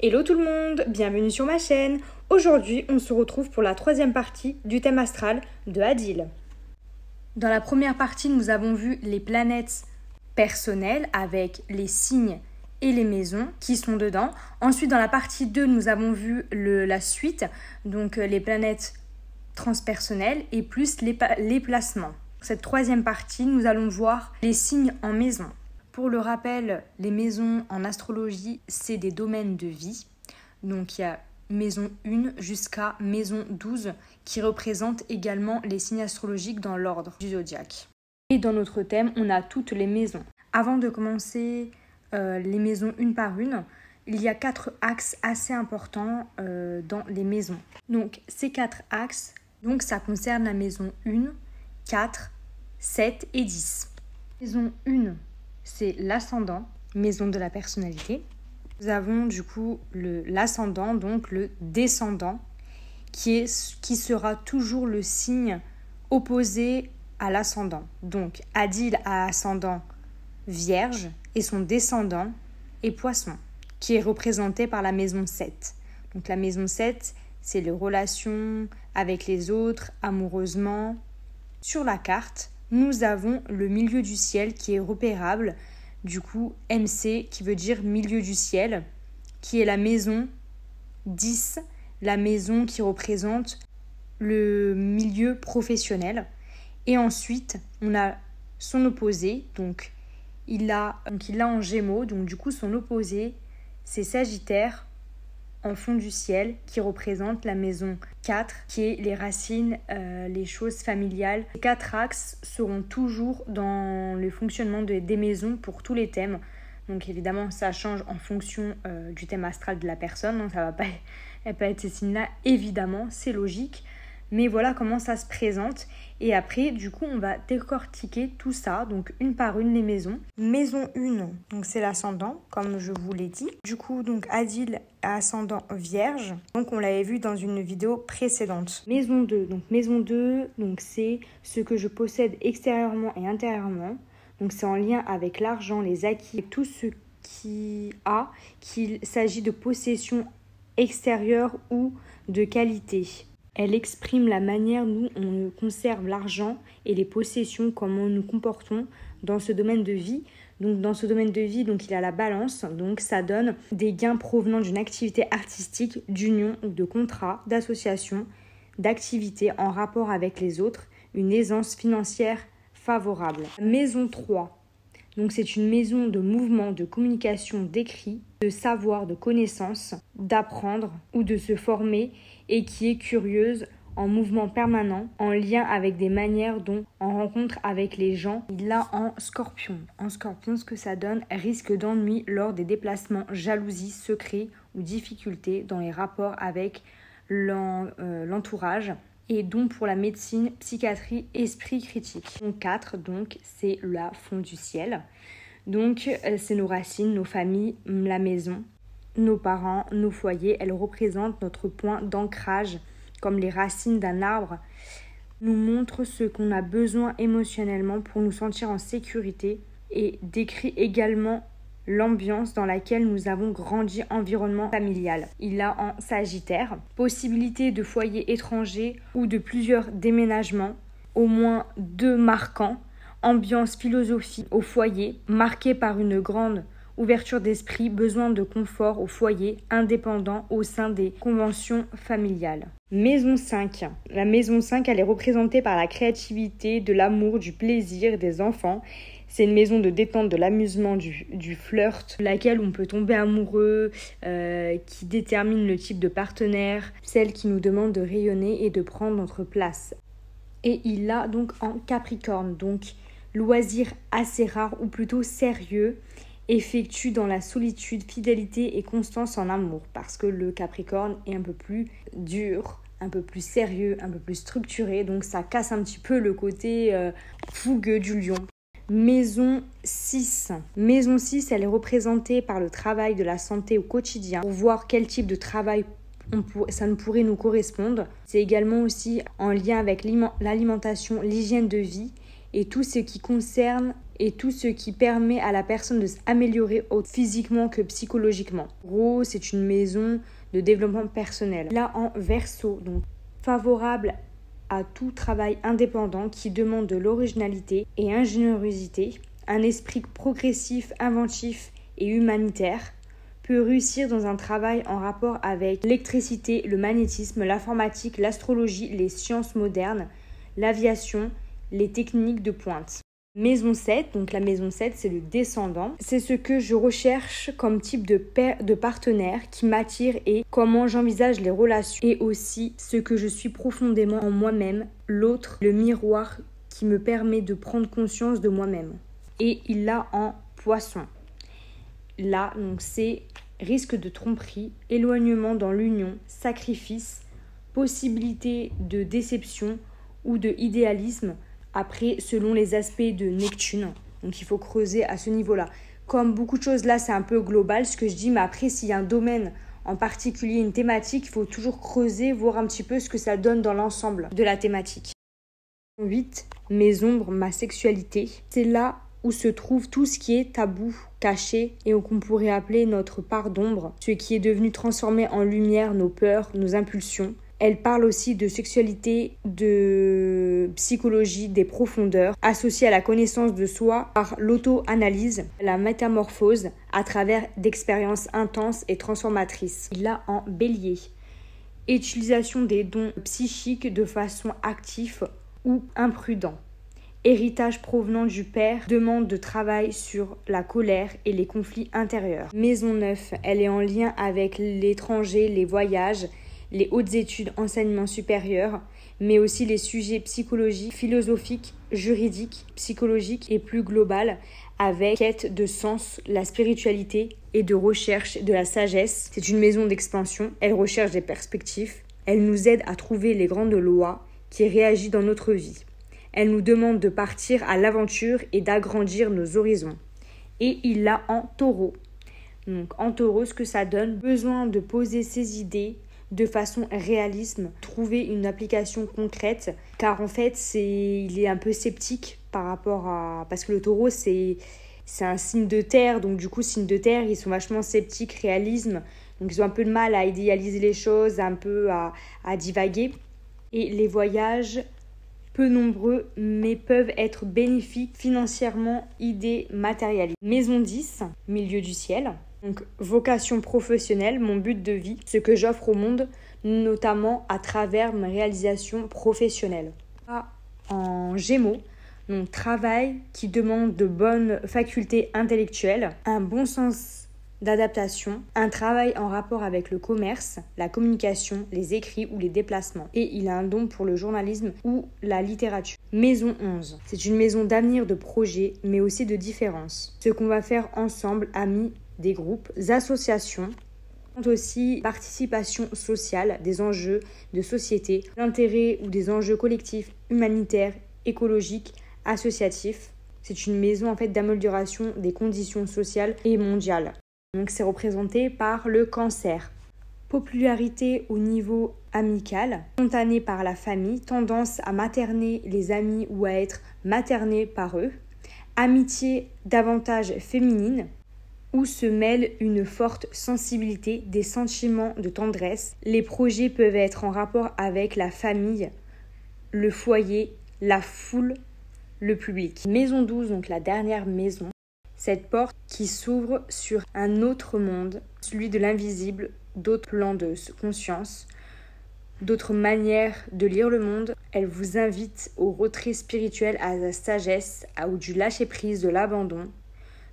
Hello tout le monde, bienvenue sur ma chaîne. Aujourd'hui, on se retrouve pour la troisième partie du thème astral de Adil. Dans la première partie, nous avons vu les planètes personnelles avec les signes et les maisons qui sont dedans. Ensuite, dans la partie 2, nous avons vu la suite, donc les planètes transpersonnelles et plus les placements. Cette troisième partie, nous allons voir les signes en maison. Pour le rappel, les maisons en astrologie, c'est des domaines de vie. Donc il y a maison 1 jusqu'à maison 12 qui représentent également les signes astrologiques dans l'ordre du zodiaque. Et dans notre thème, on a toutes les maisons. Avant de commencer les maisons une par une, il y a 4 axes assez importants dans les maisons. Donc ces 4 axes, donc ça concerne la maison 1, 4, 7 et 10. Maison 1, c'est l'ascendant, maison de la personnalité. Nous avons du coup l'ascendant, donc le descendant, qui sera toujours le signe opposé à l'ascendant. Donc Adil a ascendant Vierge et son descendant est Poisson, qui est représenté par la maison 7. Donc la maison 7, c'est les relations avec les autres, amoureusement. Sur la carte, nous avons le milieu du ciel qui est repérable, du coup MC qui veut dire milieu du ciel, qui est la maison 10, la maison qui représente le milieu professionnel. Et ensuite, on a son opposé, donc il l'a en Gémeaux, donc du coup son opposé, c'est Sagittaire en fond du ciel, qui représente la maison 4, qui est les racines, les choses familiales. Les 4 axes seront toujours dans le fonctionnement des maisons pour tous les thèmes. Donc évidemment, ça change en fonction du thème astral de la personne. Donc ça va pas être ces signes-là, évidemment, c'est logique. Mais voilà comment ça se présente. Et après, du coup, on va décortiquer tout ça, donc une par une les maisons. Maison 1, donc c'est l'ascendant, comme je vous l'ai dit. Du coup, donc Adil a ascendant Vierge. Donc on l'avait vu dans une vidéo précédente. Maison 2, donc c'est ce que je possède extérieurement et intérieurement. Donc c'est en lien avec l'argent, les acquis, et tout ce qu'il s'agit de possession extérieure ou de qualité. Elle exprime la manière dont on conserve l'argent et les possessions, comment nous comportons dans ce domaine de vie. Donc dans ce domaine de vie, donc il a la balance, donc ça donne des gains provenant d'une activité artistique, d'union, de contrat, d'association, d'activité en rapport avec les autres, une aisance financière favorable. Maison 3. Donc c'est une maison de mouvement, de communication, d'écrit, de savoir, de connaissance, d'apprendre ou de se former et qui est curieuse, en mouvement permanent, en lien avec des manières dont en rencontre avec les gens. Il l'a en Scorpion. En Scorpion, ce que ça donne, risque d'ennui lors des déplacements, jalousie, secret ou difficultés dans les rapports avec l'entourage. Et donc pour la médecine, psychiatrie, esprit critique. Donc 4, donc c'est la fond du ciel. Donc c'est nos racines, nos familles, la maison, nos parents, nos foyers. Elles représentent notre point d'ancrage, comme les racines d'un arbre. Nous montrent ce qu'on a besoin émotionnellement pour nous sentir en sécurité et décrit également l'ambiance dans laquelle nous avons grandi, environnement familial. Il a en Sagittaire, possibilité de foyer étranger ou de plusieurs déménagements, au moins 2 marquants, ambiance philosophie au foyer, marquée par une grande ouverture d'esprit, besoin de confort au foyer, indépendant au sein des conventions familiales. Maison 5. La maison 5, elle est représentée par la créativité, de l'amour, du plaisir des enfants. C'est une maison de détente, de l'amusement, du flirt, laquelle on peut tomber amoureux, qui détermine le type de partenaire, celle qui nous demande de rayonner et de prendre notre place. Et il l'a donc en Capricorne, donc loisir assez rare ou plutôt sérieux, effectue dans la solitude, fidélité et constance en amour, parce que le Capricorne est un peu plus dur, un peu plus sérieux, un peu plus structuré, donc ça casse un petit peu le côté fougueux du lion. Maison 6. Maison 6, elle est représentée par le travail de la santé au quotidien, pour voir quel type de travail ça ne pourrait nous correspondre. C'est également aussi en lien avec l'alimentation, l'hygiène de vie et tout ce qui concerne et tout ce qui permet à la personne de s'améliorer autant physiquement que psychologiquement. En gros, c'est une maison de développement personnel. Là, en Verseau, donc favorable à tout travail indépendant qui demande de l'originalité et ingéniosité, un esprit progressif, inventif et humanitaire, peut réussir dans un travail en rapport avec l'électricité, le magnétisme, l'informatique, l'astrologie, les sciences modernes, l'aviation, les techniques de pointe. Maison 7, donc la maison 7, c'est le descendant. C'est ce que je recherche comme type de partenaire qui m'attire et comment j'envisage les relations. Et aussi ce que je suis profondément en moi-même, l'autre, le miroir qui me permet de prendre conscience de moi-même. Et il l'a en poisson. Là, donc c'est risque de tromperie, éloignement dans l'union, sacrifice, possibilité de déception ou de idéalisme, après selon les aspects de Neptune. Donc il faut creuser à ce niveau-là. Comme beaucoup de choses là, c'est un peu global ce que je dis, mais après s'il y a un domaine en particulier, une thématique, il faut toujours creuser, voir un petit peu ce que ça donne dans l'ensemble de la thématique. 8. Mes ombres, ma sexualité. C'est là où se trouve tout ce qui est tabou, caché et qu'on pourrait appeler notre part d'ombre, ce qui est devenu transformé en lumière, nos peurs, nos impulsions. Elle parle aussi de sexualité, de psychologie, des profondeurs, associées à la connaissance de soi par l'auto-analyse, la métamorphose à travers d'expériences intenses et transformatrices. Il a en Bélier. Utilisation des dons psychiques de façon active ou imprudente. Héritage provenant du père, demande de travail sur la colère et les conflits intérieurs. Maison 9, elle est en lien avec l'étranger, les voyages, les hautes études, enseignement supérieur, mais aussi les sujets psychologiques, philosophiques, juridiques, psychologiques et plus globales, avec quête de sens, la spiritualité et de recherche de la sagesse. C'est une maison d'expansion, elle recherche des perspectives, elle nous aide à trouver les grandes lois qui réagissent dans notre vie. Elle nous demande de partir à l'aventure et d'agrandir nos horizons. Et il l'a en Taureau. Donc en Taureau, ce que ça donne, besoin de poser ses idées de façon réaliste, trouver une application concrète, car en fait, il est un peu sceptique par rapport à... Parce que le Taureau, c'est un signe de terre, donc du coup, signe de terre, ils sont vachement sceptiques, réalisme, donc ils ont un peu de mal à idéaliser les choses, un peu à divaguer. Et les voyages... peu nombreux, mais peuvent être bénéfiques financièrement, idées matérialistes. Maison 10, milieu du ciel. Donc, vocation professionnelle, mon but de vie, ce que j'offre au monde, notamment à travers mes réalisations professionnelles. En Gémeaux, donc travail qui demande de bonnes facultés intellectuelles, un bon sens d'adaptation, un travail en rapport avec le commerce, la communication, les écrits ou les déplacements. Et il a un don pour le journalisme ou la littérature. Maison 11. C'est une maison d'avenir, de projets, mais aussi de différence. Ce qu'on va faire ensemble, amis, des groupes, associations, aussi participation sociale, des enjeux de société, d'intérêt ou des enjeux collectifs, humanitaires, écologiques, associatifs. C'est une maison en fait d'amélioration des conditions sociales et mondiales. Donc c'est représenté par le Cancer. Popularité au niveau amical, spontanée par la famille, tendance à materner les amis ou à être materné par eux. Amitié davantage féminine, où se mêle une forte sensibilité, des sentiments de tendresse. Les projets peuvent être en rapport avec la famille, le foyer, la foule, le public. Maison 12, donc la dernière maison. Cette porte qui s'ouvre sur un autre monde, celui de l'invisible, d'autres plans de conscience, d'autres manières de lire le monde. Elle vous invite au retrait spirituel, à la sagesse, ou du lâcher-prise, de l'abandon,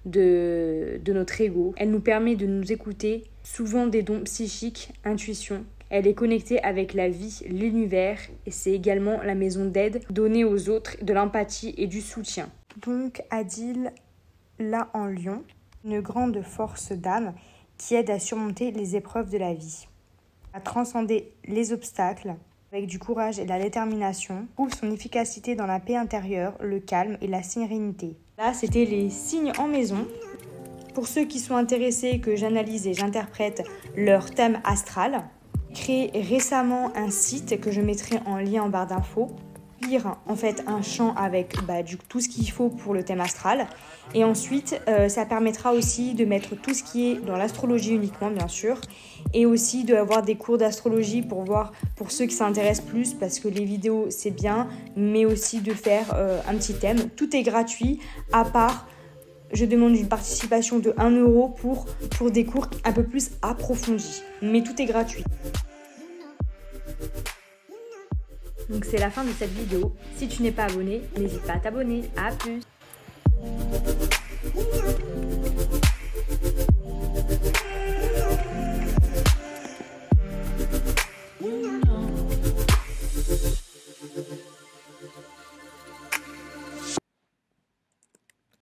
de notre ego. Elle nous permet de nous écouter, souvent des dons psychiques, intuition. Elle est connectée avec la vie, l'univers, et c'est également la maison d'aide, donnée aux autres, de l'empathie et du soutien. Donc Adil, là en Lion, une grande force d'âme qui aide à surmonter les épreuves de la vie, à transcender les obstacles avec du courage et de la détermination, trouve son efficacité dans la paix intérieure, le calme et la sérénité. Là, c'était les signes en maison. Pour ceux qui sont intéressés que j'analyse et j'interprète leur thème astral, j'ai créé récemment un site que je mettrai en lien en barre d'infos lire en fait un champ avec tout ce qu'il faut pour le thème astral. Et ensuite, ça permettra aussi de mettre tout ce qui est dans l'astrologie uniquement, bien sûr, et aussi d'avoir des cours d'astrologie pour voir, pour ceux qui s'intéressent plus, parce que les vidéos c'est bien, mais aussi de faire un petit thème. Tout est gratuit, à part je demande une participation de 1 € pour des cours un peu plus approfondis, mais tout est gratuit. Donc c'est la fin de cette vidéo. Si tu n'es pas abonné, n'hésite pas à t'abonner. À plus!